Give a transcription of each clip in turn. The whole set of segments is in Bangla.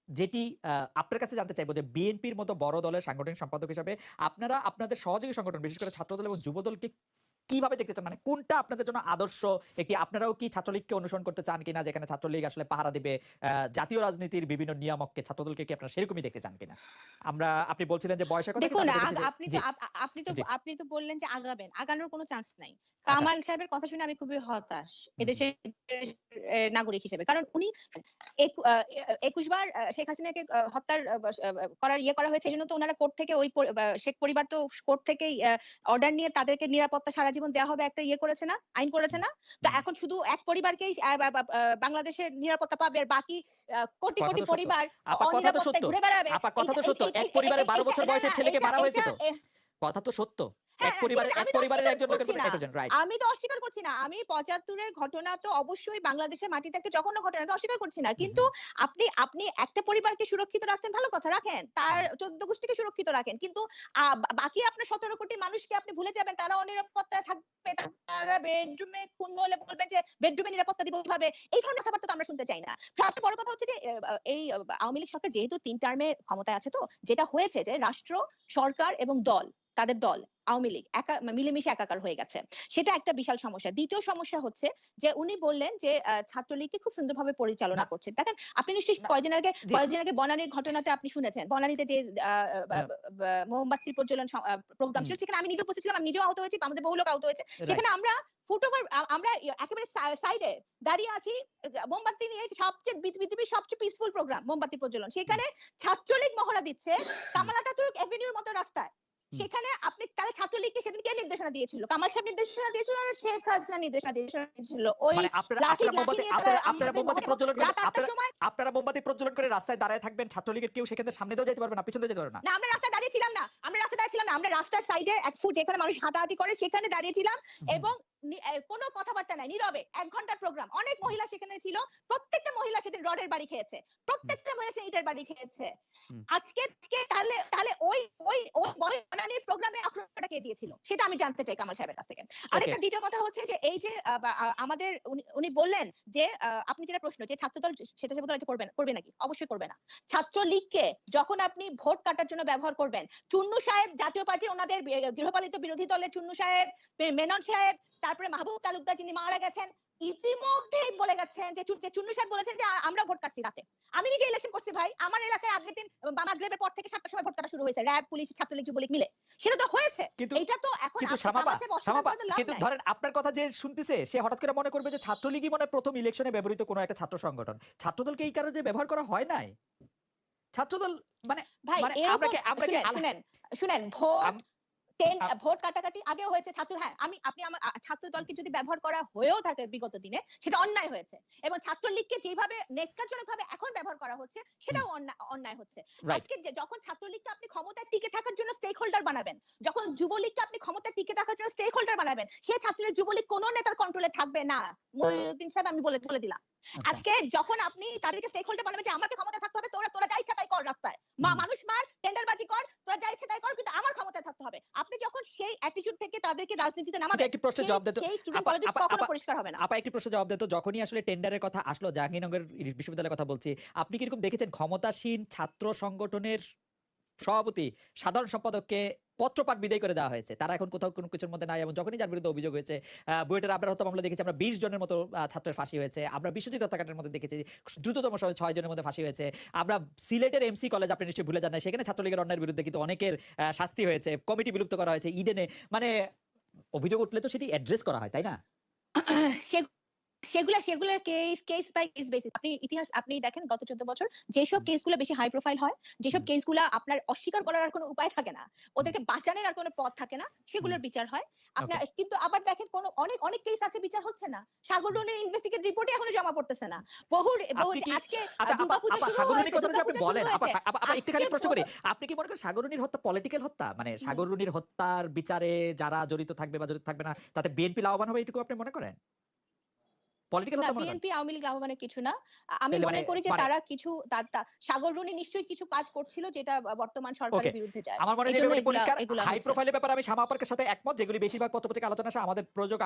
যেটি আপনার কাছে জানতে চাইবো যে বিএনপির মতো বড় দলের সাংগঠনিক সম্পাদক হিসাবে আপনারা আপনাদের সহযোগী সংগঠন বিশেষ করে ছাত্রদল এবং যুবদলকে কিভাবে দেখতে চান, মানে কোনটা আপনাদের জন্য আদর্শ? একটি আপনারাও কি ছাত্রলীগকে অনুসরণ করতে চান কিনা, যেখানে ছাত্রলীগ আসলে পাহারা দিবে জাতীয় রাজনীতির বিভিন্ন নিয়ামককে, ছাত্রদলকে কি আপনারা সেরকমই দেখতে চান কিনা? আপনি বলছিলেন যে বয়সের কথা, কিন্তু দেখুন আমি দেখেছি যে আপনি তো জি জি আপনি তো বললেন যে আগাবেন, আগানোর কোনো চান্স নাই। আচ্ছা কামাল সাহেবের কথা শুনে আমি খুবই হতাশ হুম হুম এদেশের নাগরিক হিসেবে, কারণ উনি ২১ বার শেখ হাসিনাকে হত্যার করার করা হয়েছে, এই জন্য তো ওনারা কোর্ট থেকে ওই শেখ পরিবার তো কোর্ট থেকেই অর্ডার নিয়ে তাদেরকে নিরাপত্তা সারা জীবন দেওয়া হবে একটা করেছে না, আইন করেছে হুম না। তো হুম। এখন শুধু এক পরিবারকেই বাংলাদেশের নিরাপত্তা পাবে, আর বাকি কোটি কথা কোটি তো সত্য পরিবার আপা, কথা তো সত্য অনিরাপত্তায় ঘুরে বেড়াবে। আপা, কথা এইটা তো সত্য। এক এইটা পরিবারে ১২ বছর না বয়সের না ছেলেকে এটা মারা হয়েছে এটা তো, কথা তো সত্য। হ্যাঁ, না, ঠিক আছে, এক আমি তো পরিবারের অস্বীকার একজন লোকের করছি প্রতি না। এতজন, রাইট? আমি তো অস্বীকার করছি না। আমি ৭৫ এর ঘটনা তো অবশ্যই বাংলাদেশের মাটিতে একটা জঘন্য ঘটনা, এটা অস্বীকার করছি না। হুম কিন্তু হুম আপনি আপনি একটা পরিবারকে সুরক্ষিত রাখছেন, ভালো কথা, রাখেন। তার হুম ১৪ গোষ্ঠীকে সুরক্ষিত রাখেন। কিন্তু বাকি আপনার ১৭ কোটি মানুষকে আপনি ভুলে যাবেন, তারা অনিরাপত্তায় থাকবে। তারা বেডরুমে খুন হলে বলবেন যে বেডরুমে নিরাপত্তা দিব কিভাবে? এই ধরনের কথাবার্তা তো আমরা শুনতে চাই না। সবচেয়ে বড় কথা হচ্ছে যে এই আওয়ামী লীগ সরকার যেহেতু ৩ টার্মে ক্ষমতায় আছে, তো যেটা হয়েছে যে রাষ্ট্র, সরকার এবং দল, তাদের দল আওয়ামী লীগ মিলেমিশে একাকার হয়ে গেছে। সেটা একটা বিশাল সমস্যা। দ্বিতীয় সমস্যা হচ্ছে যে উনি বললেন যে ছাত্রলীগকে খুব সুন্দরভাবে না পরিচালনা করছেন। দেখেন, আপনি নিশ্চয়ই না জি কয়েকদিন আগে বনানীর ঘটনাটা আপনি শুনেছেন। বনানীতে যে আ বা আহ, বা মোমবাতি প্রজ্বলন প্রোগ্রাম হুম ছিল, সেখানে আমি নিজে উপস্থিত ছিলাম। আমি নিজেও আহত হয়েছি, আমাদের বহু লোক আহত হয়েছে। রাইট সেখানে আমরা ফুটওভার আমরা একেবারে সাইডে দাঁড়িয়ে আছি, মোমবাতি নিয়ে, সবচেয়ে পৃথিবীর সবচেয়ে পিসফুল প্রোগ্রাম মোমবাতি প্রজ্বলন। হুম সেখানে ছাত্রলীগ মহড়া দিচ্ছে হুম কামাল আতাতুর্ক এভিনিউর মতো রাস্তায়। হুম। সেখানে আপনি তাহলে ছাত্রলীগকে সেদিন কে নির্দেশনা দিয়েছিল? কামাল সাহেব নির্দেশনা দিয়েছিল না শেখ হাসিনা নির্দেশনা দিয়েছিল? ওই মানে আপনারা লাঠি আপনারা লাঠি মোমবাতি নিয়ে তারা আপনারা আপনারা আমাদের মোমবাতি এবং প্রজ্বলন করে রাত ৮টার আপনারা সময় আপনারা মোমবাতি প্রজ্বলন করে রাস্তায় দাঁড়ায় থাকবেন, ছাত্রলীগের কেউ সেখানে সামনে দিয়েও যেতে পারবে না, পিছন দিয়ে যেতে পারবে না। না, আমরা রাস্তায় দাঁড়িয়ে ছিলাম না। আমরা রাস্তার সাইডে ১ ফুট যেখানে মানুষ হাঁটাহাঁটি করে সেখানে দাঁড়িয়েছিলাম, হুম এবং কোনো কথাবার্তা নাই, নীরবে ১ ঘন্টার প্রোগ্রাম। অনেক মহিলা সেখানে ছিল। প্রত্যেকটা মহিলা সেদিন রডের বাড়ি খেয়েছে। হুম প্রত্যেকটা মহিলা সে ইটের বাড়ি খেয়েছে। হুম আজকে তাহলে তাহলে ওই ওই ওই বনানীর প্রোগ্রামে আক্রমণটা কে দিয়েছিল? সেটা আমি জানতে চাই কামাল সাহেবের কাছ থেকে। ওকে আরেকটা দ্বিতীয় কথা হচ্ছে যে এই যে আমাদের উনি বললেন যে আপনি যেটা প্রশ্ন যে ছাত্রদল স্বেচ্ছাসেবক দল এটা করবে নাকি? অবশ্যই করবে না। ছাত্রলীগকে যখন আপনি ভোট কাটার জন্য ব্যবহার করবেন, চুন্নু সাহেব জাতীয় পার্টির ওনাদের গৃহপালিত বিরোধী দলের চুন্নু সাহেব, মেনন সাহেব, তারপরে মাহবুব তালুকদার যিনি মারা গেছেন, ইতিমধ্যেই বলে গেছেন যে চুন্নু সাহেব বলেছেন যে আমরা ভোট কাটছি রাতে। আমি নিজে ইলেকশন করছি ভাই। আমার এলাকায় আগের দিন মাগরিবের পর থেকে ৭টার সময় ভোট কাটা শুরু হয়েছে। র‍্যাব, পুলিশ, ছাত্রলীগ, যুবলীগ মিলে। সেটা তো হয়েছে। কিন্তু এইটা তো এখন কিন্তু কামাল সাহেব অস্বীকার শামাপা করে তো লাভ কিন্তু নাই। ধরেন আপনার কথা যে শুনতেছে সে হঠাৎ করে মনে করবে যে ছাত্রলীগই মনে হয় প্রথম ইলেকশনে ব্যবহৃত কোনো একটা ছাত্র সংগঠন, ছাত্রদলকে এই কারণে ব্যবহার করা হয় নাই। ছাত্রদল মানে ভাই মানে আমরা এরকম কি আমরা কি শুনেন ভোট আম- আ- ভোট কাটাকাটি আগেও হয়েছে ছাত্র, হ্যাঁ, আপনি আমার ছাত্র দলকে যদি ব্যবহার করা হয়েও থাকে বিগত দিনে, সেটা অন্যায় হয়েছে। এবং ছাত্রলীগকে যেভাবে নেককারজনক ভাবে এখন ব্যবহার করা হচ্ছে, হুম সেটাও অন্যায় হচ্ছে। রাইট আজকে যখন ছাত্রলীগকে আপনি ক্ষমতায় টিকে থাকার জন্য স্টেক হোল্ডার বানাবেন, যখন যুবলীগকে আপনি ক্ষমতায় টিকে থাকার জন্য স্টেক হোল্ডার বানাবেন, সে ছাত্রলীগ যুবলীগ কোনো নেতার কন্ট্রোলে থাকবে না। মহিউদ্দিন সাহেব, আমি বলে বলে দিলাম। আচ্ছা আজকে যখন আপনি তাদেরকে স্টেক হোল্ডার বানাবেন যে আমাকে ক্ষমতায় থাকতে হবে, তোরা তোরা যা ইচ্ছা তাই কর রাস্তায়, হুম মানুষ মার, টেন্ডারবাজি কর, তোরা যা ইচ্ছা তাই কর, কিন্তু আমার ক্ষমতায় থাকতে হবে। আপনি যখন সেই অ্যাটিটিউড থেকে তাদেরকে রাজনীতিতে কিন্তু নামাবেন, একটি প্রশ্নের সেই জবাব দিত সেই স্টুডেন্ট আপা পলিটিক্স আপা কখনো আপা পরিষ্কার হবে না। আপা একটি প্রশ্নের জবাব দিত, যখনই আসলে টেন্ডারের কথা আসলো, জাহাঙ্গীরনগর বিশ্ববিদ্যালয়ের কথা বলছি, আপনি কিরকম দেখেছেন ক্ষমতাসীন ছাত্র সংগঠনের সভাপতি সাধারণ সম্পাদককে পত্রপাঠ বিদায় করে দেওয়া হয়েছে, তারা এখন কোথাও কোনো কিছুর মধ্যে নাই, এবং যখনই যার বিরুদ্ধে অভিযোগ হয়েছে, বুয়েটের আবরার হত্যা মামলা দেখেছি আমরা ২০ জনের মতো ছাত্রের ফাঁসি হয়েছে, আমরা বিশ্বজিৎ হত্যাকাণ্ডের মধ্যে দেখেছি দ্রুততম সময়ে ৬ জনের মধ্যে ফাঁসি হয়েছে, আমরা সিলেটের এমসি কলেজ আপনি নিশ্চয়ই ভুলে যান না, সেখানে ছাত্রলীগের অন্যায়ের বিরুদ্ধে কিন্তু অনেকের শাস্তি হয়েছে, কমিটি বিলুপ্ত করা হয়েছে ইডেনে, মানে অভিযোগ উঠলে তো সেটি অ্যাড্রেস করা হয়, তাই না? সেগুলোর কেস বাই কেস বেসিস। আপনি দেখেন গত ১৪ বছর যেসব হুম, কেসগুলো বেশি হাই প্রোফাইল হয়, যেসব হুম, কেসগুলো আপনার অস্বীকার করার আর কোনো উপায় থাকে না, হুম, ওদেরকে বাঁচানোর আর কোনো পথ থাকে না, হুম, সেগুলোর বিচার হয়। ওকে আপনার কিন্তু আবার দেখেন কোন অনেক অনেক কেস আছে বিচার হচ্ছে না। সাগর রনির ইনভেস্টিগেট রিপোর্টই এখনো জমা পড়তেছে না। বহু আপনি কি আজকে আচ্ছা আপা দুর্গাপূজা আপা শুরু সাগররুনির হয়েছে, কথাটা যে আপনি দুর্গাপূজা শুরু বলেন, আপা হয়েছে। আপা আপা আজকে একটুখানি প্রশ্ন করি, আপনি কি মনে করেন সাগররুনির হত্যা পলিটিক্যাল হত্যা, মানে সাগররুনির হত্যার বিচারে যারা জড়িত থাকবে বা জড়িত থাকবে না তাতে বিএনপি লাভবান হবে, এটুকু আপনি মনে করেন? পলিটিক্যাল না হত্যা মনে করেন? বিএনপি আওয়ামী লীগ লাভবানের কিছু না। আমি তাইলে মনে মানে করি যে মানে তারা কিছু সাগর রুনি নিশ্চয়ই কিছু কাজ করছিল যেটা বর্তমান ওকে। সরকারের বিরুদ্ধে যায়। আমার মনে হয় যে এজন্য ব্যাপারটি এগুলা পরিষ্কার। এগুলা হাই হচ্ছে। প্রোফাইলের ব্যাপারে আমি শামা আপার সাথে একমত, যেগুলি বেশিরভাগ পত্র-পত্রিকা আলোচনা আসে। আমাদের প্রযোজক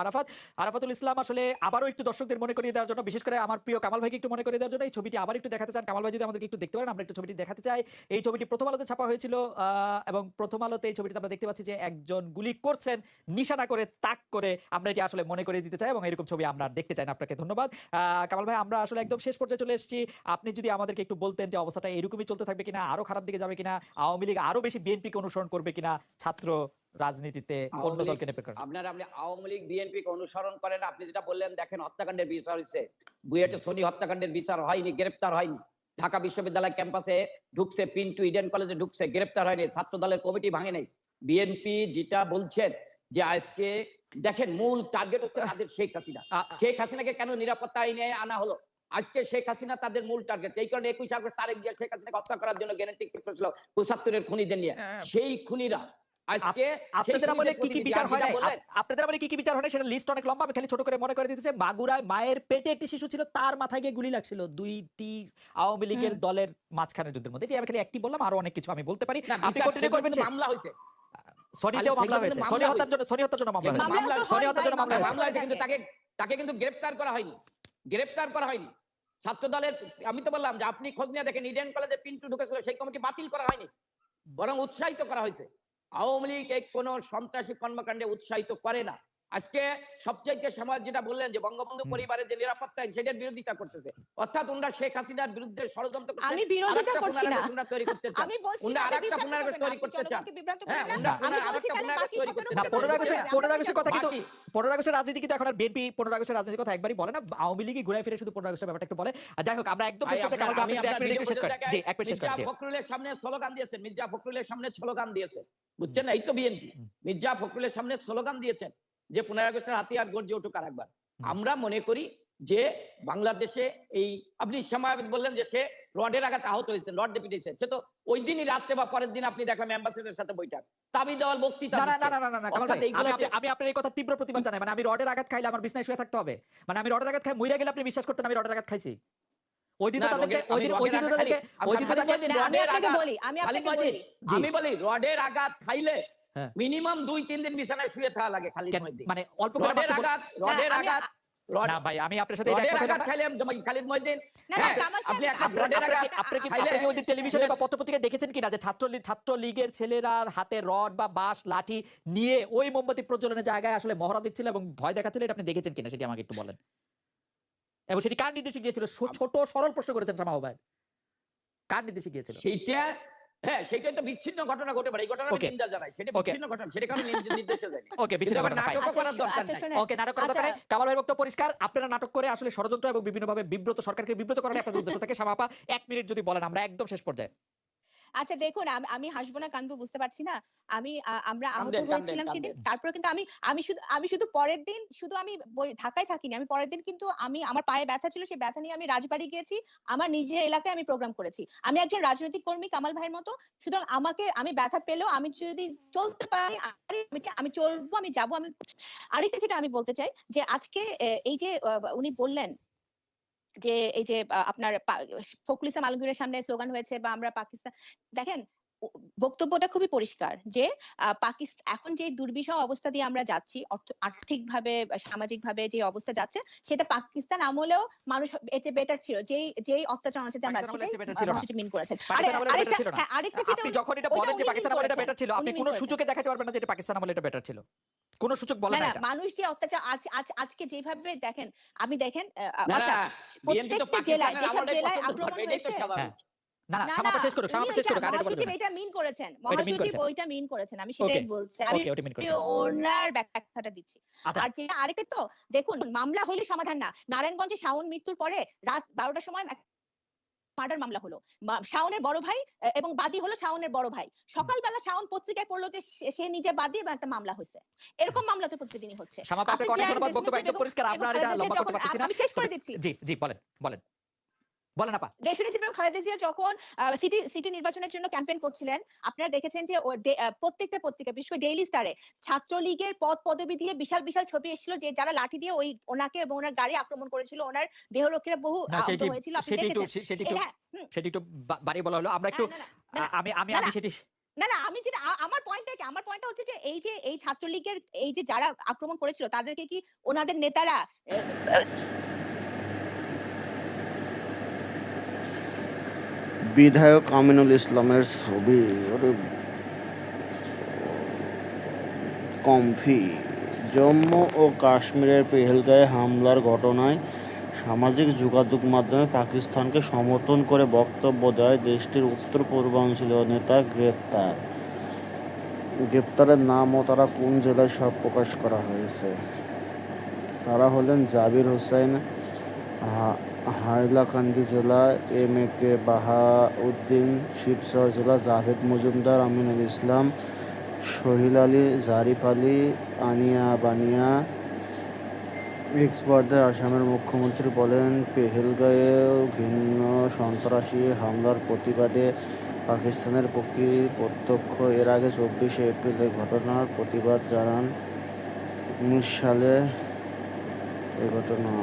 আরাফাতুল ইসলাম আসলে আবারও একটু দর্শকদের মনে করিয়ে দেওয়ার জন্য, বিশেষ করে আমার প্রিয় কামাল ভাইকে একটু মনে করিয়ে দেওয়ার জন্য এই ছবিটি আবার একটু দেখাতে চান। কামাল ভাই যদি আমাদেরকে একটু দেখতে পারেন, আমরা একটু ছবিটি দেখাতে চাই। এই ছবিটি প্রথম আলোতে ছাপা হয়েছিল এবং প্রথম আলোতে এই ছবিটিতে আমরা দেখতে পাচ্ছি যে একজন গুলি করছেন নিশানা করে, তাক করে। আমরা এটি আসলে মনে করিয়ে দিতে চাই এবং এরকম ছবি আমরা আর দেখতে চাই না। আপনাকে ধন্যবাদ। কামাল ভাই, আমরা আসলে একদম শেষ পর্যায়ে চলে এসেছি। আপনি যদি আমাদেরকে একটু বলতেন যে অবস্থাটা এরকমই চলতে থাকবে কিনা, আরো খারাপ দিকে যাবে কিনা, আওয়ামী লীগ আরো বেশি বিএনপিকে অনুসরণ করবে কিনা, ছাত্র রাজনীতিতে অন্য আওয়ামী লীগ দলকে নেপে করে? আপনি আওয়ামী লীগ বিএনপিকে অনুসরণ করেন। আপনি যেটা বললেন, দেখেন হত্যাকাণ্ডের বিচার হয়েছে, বুয়েটে সনি হত্যাকাণ্ডের বিচার হয়নি, গ্রেপ্তার হয়নি। ঢাকা বিশ্ববিদ্যালয় ক্যাম্পাসে ঢুকছে, পিন্টু ইডেন কলেজে ঢুকছে, গ্রেপ্তার হয়নি। ছাত্র দলের কমিটি ভাঙে নাই। বিএনপি যেটা বলছেন যে আজকে দেখেন মূল টার্গেট হচ্ছে তাদের শেখ হাসিনা। শেখ হাসিনাকে কেন নিরাপত্তা আইনে আনা হলো? আজকে শেখ হাসিনা তাদের মূল টার্গেট। এই কারণে 21 আগস্ট তারেক জিয়া শেখ হাসিনাকে হত্যা করার জন্য গ্যারান্টি করেছিল 75 এর খুনিদের নিয়ে। সেই খুনিরা আজকে আপনাদের আমলে কি কি বিচার হয় নাই? আপনাদের আমলে কি কি বিচার হয় নাই সেটা লিস্ট অনেক লম্বা। আমি খালি ছোট করে মনে করে দিতে চাই, মাগুরায় মায়ের পেটে একটি শিশু ছিল, তার মাথায় গিয়ে গুলি লাগছিল দুইটি আওয়ামী লীগের দলের মাঝখানের যুদ্ধের মধ্যে। এটি আমি খালি একটি বললাম, আরো অনেক কিছু আমি বলতে পারি। আপনি কন্টিনিউ করবেন। মামলা হয়েছে, সনিতেও মামলা হয়েছে, সনি হত্যার জন্য মামলা হয়েছে, সনি হত্যার জন্য মামলা হয়েছে, কিন্তু তাকে কিন্তু গ্রেফতার করা হয়নি। গ্রেফতার করা হয়নি ছাত্র দলের। আমি তো বললাম যে আপনি খোঁজ নিয়ে দেখেন, ইডেন কলেজে পিন্টু ঢুকেছিল, সেই কমিটি বাতিল করা হয়নি, বরং উৎসাহিত করা হয়েছে। আওয়ামী লীগ কোন সন্ত্রাসী কর্মকাণ্ডে উৎসাহিত করে না। আজকে সবচাইতে সমাজ যেটা বললেন যে বঙ্গবন্ধু পরিবারের যে নিরাপত্তা আইন, সেটার বিরোধিতা করতেছে। অর্থাৎ ওনারা শেখ হাসিনার বিরুদ্ধে ষড়যন্ত্র করছে। আমি বিরোধিতা করছি না, তৈরি করতে চান। আমি বলছি ওনারা আরেকটা পুনরাগঠন তৈরি করতে চান। হ্যাঁ, ওনারা আরেকটা পুনরাগঠন তৈরি করতে না, চান। 15 আগস্টের কথা কিন্তু 15 আগস্টের রাজনীতি কিন্তু এখন আর বিএনপি 15 আগস্টের রাজনীতির কথা একবারই বলে না। আওয়ামী লীগই ঘুরে ফিরে শুধু 15 আগস্টের ব্যাপারটা একটু বলে। যাই হোক, আমরা একদম শেষ করতে কামাল ভাই, আপনি যদি 1 মিনিট একটু শেষ করেন। জি, 1 মিনিট শেষ করেন। মির্জা ফখরুলের সামনে স্লোগান দিয়েছেন, মির্জা ফখরুলের সামনে স্লোগান দিয়েছে, বুঝছেন না? এই তো বিএনপি। মির্জা ফখরুলের সামনে স্লোগান দিয়েছেন যে 15 আগস্টের হাতিয়ার গর্জে উঠুক আরেকবার। আমরা মনে করি যে বাংলাদেশে এই আপনি সময় বললেন যে সে রডের আঘাতে আহত হয়েছে, রড দিয়ে পিটিয়েছে, সে তো ওই দিনই রাত্রে বা পরের দিন আপনি দেখলাম অ্যাম্বাসেডারের সাথে বৈঠক, তাবি দেওয়াল বক্তৃতা না না দিচ্ছে। না না না না, কামাল ভাই, আমি আপনার এই কথা তীব্র প্রতিবাদ জানাই। মানে আমি রডের আঘাত খাইলে আমার বিছানায় শুয়ে থাকতে হবে? মানে আমি রডের আঘাত খাই মইরা গেলে আপনি বিশ্বাস করতেন আমি রডের আঘাত খাইছি? ওই দিন তো তাদেরকে আমি বলি রডের আঘাত খাইলে মিনিমাম 2-3 দিন বিছানায় শুয়ে থাকা লাগে। খালিদ মহিউদ্দিন মানে অল্প করে রডের আঘাত না ভাই, আমি আপনার সাথে এটা একমত না। খালিদ মহিউদ্দিন, আপনি ওই টেলিভিশনে বা পত্রপত্রিকায় দেখেছেন কিনা যে ছাত্র লীগের ছেলেরা হাতে রড বা বাঁশ লাঠি নিয়ে ওই মোমবাতি প্রজ্বলনের জায়গায় আসলে মহড়া দিচ্ছিল এবং ভয় দেখাচ্ছিল? এটা আপনি দেখেছেন কিনা সেটি আমাকে একটু বলেন। এবং সেটি কার নির্দেশে গিয়েছিল? ছোট সরল প্রশ্ন করেছেন শামা ভাই, কার নির্দেশে গিয়েছিল সেইটা? হ্যাঁ, সেটাই তো বিচ্ছিন্ন ঘটনা ঘটে পারে। এই ঘটনাটা নিন্দা জানাই, সেটা বিচ্ছিন্ন ঘটনা, সেটা কারণে নির্দেশে যায়। ওকে, বিচ্ছিন্ন ঘটনা নাটক করার দরকার নাই। ওকে, নাটক করার দরকার নাই। কামাল ভাইয়ের বক্তব্য পরিষ্কার। আপনারা নাটক করে আসলে ষড়যন্ত্র এবং বিভিন্নভাবে বিব্রত, সরকারকে বিব্রত করার আপনাদের উদ্দেশ্য থেকে। শামা আপা 1 মিনিট যদি বলেন, আমরা একদম শেষ পর্যায়ে। আচ্ছা দেখুন, আমি হাসবো না কানবো বুঝতে পারছি না। আমরা আহত হয়েছিলাম সেদিন। তারপরে কিন্তু আমি শুধু পরের দিন শুধু আমি ঢাকায় থাকিনি। আমি পরের দিন কিন্তু আমার পায়ে ব্যথা ছিল, সেই ব্যথা নিয়ে আমি রাজবাড়ী গিয়েছি। আমার নিজের এলাকায় আমি প্রোগ্রাম করেছি। আমি একজন রাজনৈতিক কর্মী কামাল ভাইয়ের মতো। সুতরাং আমি ব্যথা পেলেও আমি যদি চলতে পারি আমি চলবো, আমি যাবো। আরেকটা যেটা আমি বলতে চাই যে আজকে এই যে উনি বললেন যে এই যে আপনার ফখরুল ইসলাম আলমগীরের সামনে স্লোগান হয়েছে বা আমরা পাকিস্তান, দেখেন বক্তব্যটা খুবই পরিষ্কার যে পাকিস্তান এখন যে দুর্বিষহ অবস্থা দিয়ে আমরা যাচ্ছি, আর্থিকভাবে সামাজিকভাবে যে অবস্থা যাচ্ছে, সেটা পাকিস্তান আমলেও মানুষ এতে বেটার ছিল। যেই অত্যাচার অনুযায়ী আমরা আছি মিন করেছেন। আরেকটা যেটা আপনি যখন এটা বলেন যে পাকিস্তান আমলে এটা বেটার ছিল, আপনি কোন সূচকে দেখাতে পারবেন না যে এটা পাকিস্তান আমলে এটা বেটার ছিল? কোন সূচক বলেন না। মানুষ যে অত্যাচার আজকে যেভাবে দেখেন, আপনি দেখেন প্রত্যেকটা জেলায় যেসব জেলায় আক্রমণ হয়েছে। না না, শামা আপা শেষ করুক, শামা আপা শেষ করুক। মহাসচিব এটা মিন করেছেন, মহাসচিব ওইটা মিন করেছেন, আমি সেটাই বলছি। আমি ওনার ব্যাখ্যাটা দিচ্ছি। আর যেটা আরেকটা তো দেখুন, মামলা হইলে সমাধান না। নারায়ণগঞ্জে শাওন মৃত্যুর পরে রাত 12টার সময় মার্ডার মামলা হলো। শাওনের বড় ভাই এবং বাদী হলো শাওনের বড় ভাই। সকালবেলা শাওন পত্রিকায় পড়লো যে সে নিজে বাদী এবং একটা মামলা হয়েছে। এরকম মামলা তো প্রতিদিনই হচ্ছে। শামা আপা আপনাকে অনেক ধন্যবাদ, বক্তব্য একদম পরিষ্কার। আমরা এটা লম্বা করতে পারতেছি না, আমি শেষ করে দিচ্ছি। জি জি, বলেন। বলেন আপা। দেশনেত্রী বেগম খালেদা জিয়া যখন সিটি নির্বাচনের জন্য ক্যাম্পেইন করছিলেন, আপনারা দেখেছেন যে প্রত্যেকটা পত্রিকা, বিশেষ করে ডেইলি স্টারে ছাত্রলীগের পদ পদবি দিয়ে বিশাল বিশাল ছবি এসেছিল, যে যারা লাঠি দিয়ে ওনাকে এবং ওনার গাড়ি আক্রমণ করেছিল, ওনার দেহরক্ষীরা বহু না আহত সেটি হয়েছিল, আপনি সেটি একটু দেখেছেন। সেটি একটু হ্যাঁ, সেটি একটু বাড়িয়ে বলা হলো। আমরা একটু না, না, না, না, আমি আমি না, আমি না, সেটি না, না, আমি যেটা আমার পয়েন্টটা কি? আমার পয়েন্টটা হচ্ছে যে এই ছাত্রলীগের এই যে যারা আক্রমণ করেছিল, তাদেরকে কি ওনাদের নেতারা এ বিধায়ক আমিনুল ইসলামের ছবি, ওরে কমফি। জম্মু ও কাশ্মীরের পেহেলগাঁয়ে হামলার ঘটনায় সামাজিক যোগাযোগ মাধ্যমে পাকিস্তানকে সমর্থন করে বক্তব্য দেওয়ায় দেশটির উত্তর পূর্বাঞ্চলীয় নেতা গ্রেপ্তার। গ্রেপ্তারের নাম ও তারা কোন জেলায় সব প্রকাশ করা হয়েছে। তারা হলেন জাবির হোসেন, হাইলাকান্দি জেলা; এম এ কে বাহাউদ্দিন, শিবচর জেলা; জাভেদ মজুমদার, আমিনুল ইসলাম, সোহেল আলী, জারিফ আলী, আনিয়া বানিয়া। এক্সপার্টদের আসামের মুখ্যমন্ত্রী বলেন, পেহেলগাঁয়ে ঘৃণ্য সন্ত্রাসী হামলার প্রতিবাদে পাকিস্তানের কর্তৃপক্ষ এর আগে 24শে এপ্রিল এই ঘটনার প্রতিবাদ জানান। 19 সালে এ ঘটনা